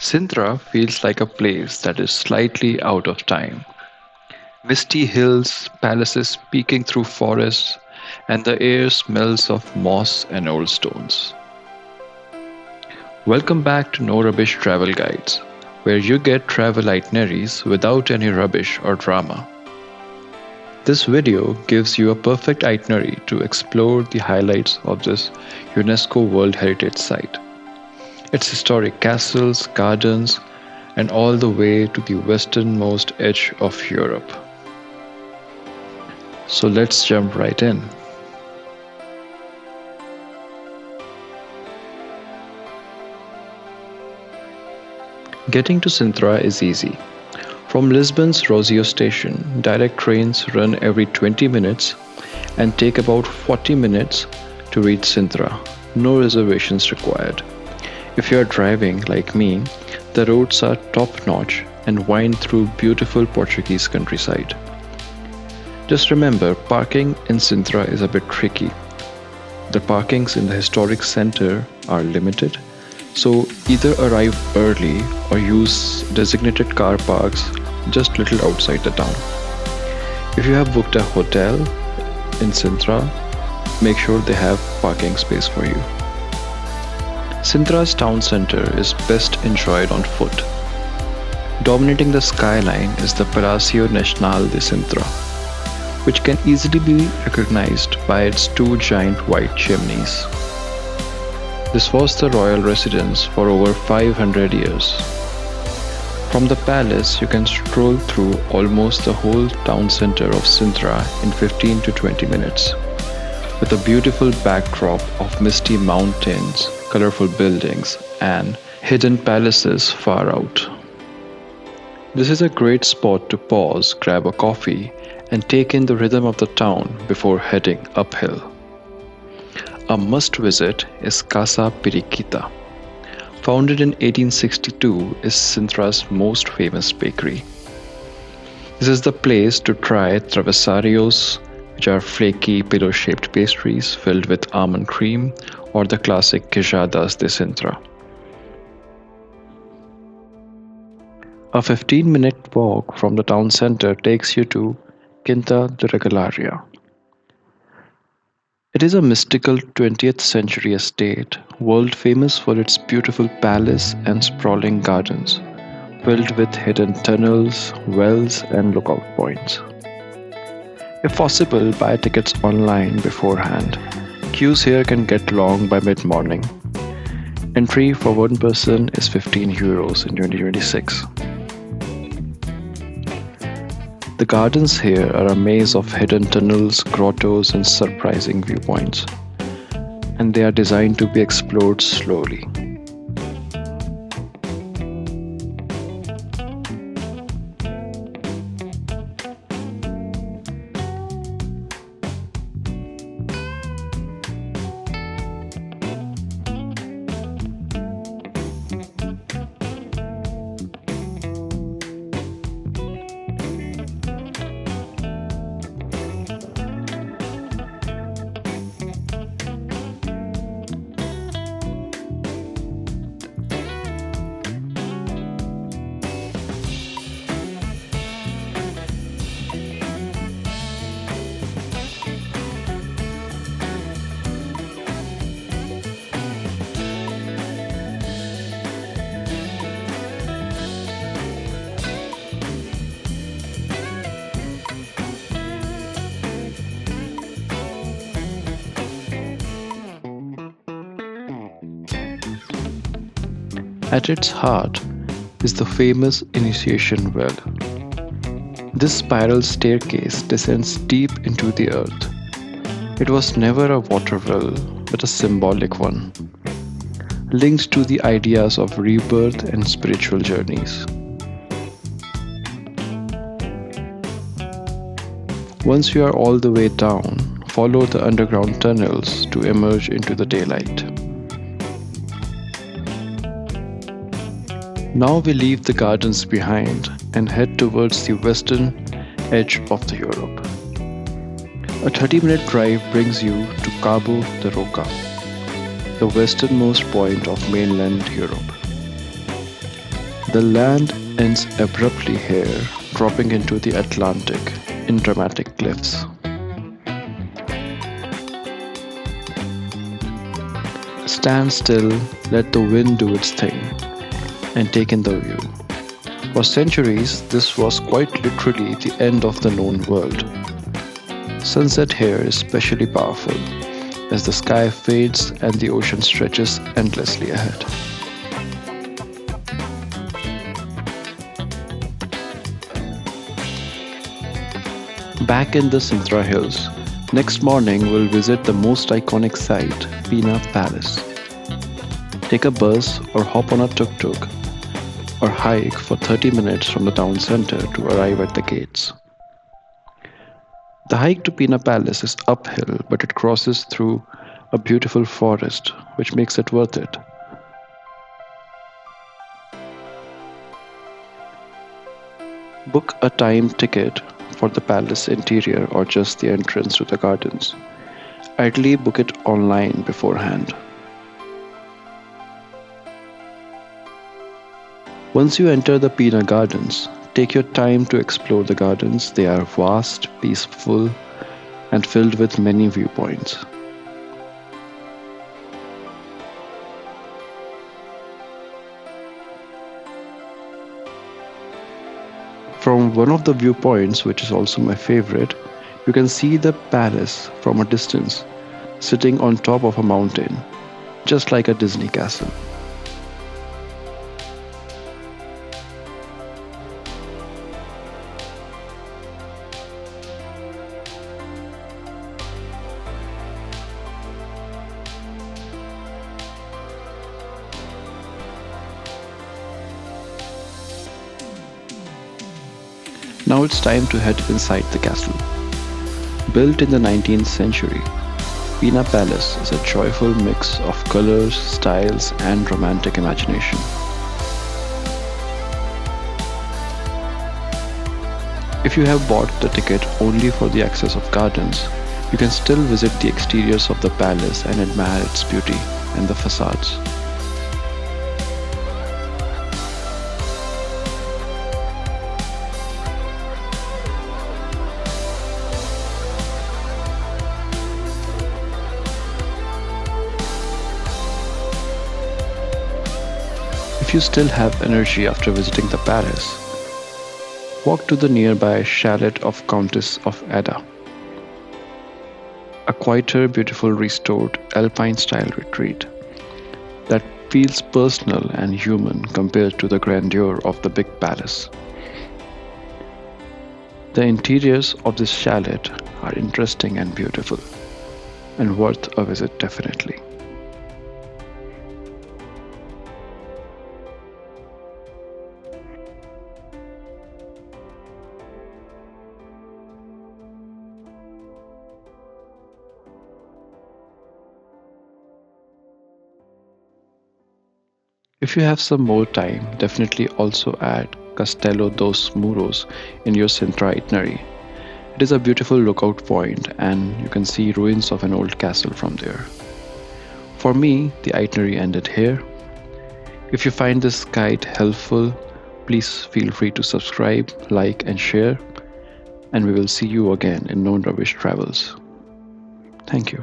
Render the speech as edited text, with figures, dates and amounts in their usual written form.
Sintra feels like a place that is slightly out of time. Misty hills, palaces peeking through forests, and the air smells of moss and old stones. Welcome back to No Rubbish Travel Guides, where you get travel itineraries without any rubbish or drama. This video gives you a perfect itinerary to explore the highlights of this UNESCO World Heritage Site. Its historic castles, gardens, and all the way to the westernmost edge of Europe. So let's jump right in. Getting to Sintra is easy. From Lisbon's Rossio station, direct trains run every 20 minutes and take about 40 minutes to reach Sintra. No reservations required. If you are driving like me, the roads are top-notch and wind through beautiful Portuguese countryside. Just remember, parking in Sintra is a bit tricky. The parkings in the historic center are limited, so either arrive early or use designated car parks just little outside the town. If you have booked a hotel in Sintra, make sure they have parking space for you. Sintra's town center is best enjoyed on foot. Dominating the skyline is the Palacio Nacional de Sintra, which can easily be recognized by its two giant white chimneys. This was the royal residence for over 500 years. From the palace, you can stroll through almost the whole town center of Sintra in 15 to 20 minutes, with a beautiful backdrop of misty mountains, colorful buildings, and hidden palaces far out. This is a great spot to pause, grab a coffee, and take in the rhythm of the town before heading uphill. A must-visit is Casa Piriquita. Founded in 1862, is Sintra's most famous bakery. This is the place to try travessarios, which are flaky pillow-shaped pastries filled with almond cream, or the classic quejadas de Sintra. A 15-minute walk from the town center takes you to Quinta da Regaleira. It is a mystical 20th century estate, world famous for its beautiful palace and sprawling gardens, filled with hidden tunnels, wells, and lookout points. If possible, buy tickets online beforehand. Queues here can get long by mid-morning. Entry for one person is €15 in 2026. The gardens here are a maze of hidden tunnels, grottos, and surprising viewpoints, and they are designed to be explored slowly. At its heart is the famous initiation well. This spiral staircase descends deep into the earth. It was never a water well, but a symbolic one, linked to the ideas of rebirth and spiritual journeys. Once you are all the way down, follow the underground tunnels to emerge into the daylight. Now we leave the gardens behind and head towards the western edge of the Europe. A 30-minute drive brings you to Cabo da Roca, the westernmost point of mainland Europe. The land ends abruptly here, dropping into the Atlantic in dramatic cliffs. Stand still, let the wind do its thing, and take in the view. For centuries, this was quite literally the end of the known world. Sunset here is especially powerful, as the sky fades and the ocean stretches endlessly ahead. Back in the Sintra Hills, next morning we'll visit the most iconic site, Pena Palace. Take a bus or hop on a tuk-tuk or hike for 30 minutes from the town center to arrive at the gates. The hike to Pena Palace is uphill, but it crosses through a beautiful forest, which makes it worth it. Book a time ticket for the palace interior or just the entrance to the gardens. Ideally, book it online beforehand. Once you enter the Pena Gardens, take your time to explore the gardens. They are vast, peaceful, and filled with many viewpoints. From one of the viewpoints, which is also my favorite, you can see the palace from a distance, sitting on top of a mountain, just like a Disney castle. Now it's time to head inside the castle. Built in the 19th century, Pena Palace is a joyful mix of colors, styles, and romantic imagination. If you have bought the ticket only for the access of gardens, you can still visit the exteriors of the palace and admire its beauty and the facades. If you still have energy after visiting the palace, walk to the nearby Chalet of Countess of Edla, a quieter, beautiful, restored Alpine-style retreat that feels personal and human compared to the grandeur of the big palace. The interiors of this chalet are interesting and beautiful, and worth a visit definitely. If you have some more time, definitely also add Castello dos Muros in your Sintra itinerary. It is a beautiful lookout point and you can see ruins of an old castle from there. For me, the itinerary ended here. If you find this guide helpful, please feel free to subscribe, like and share, and we will see you again in No Rubbish Travels. Thank you.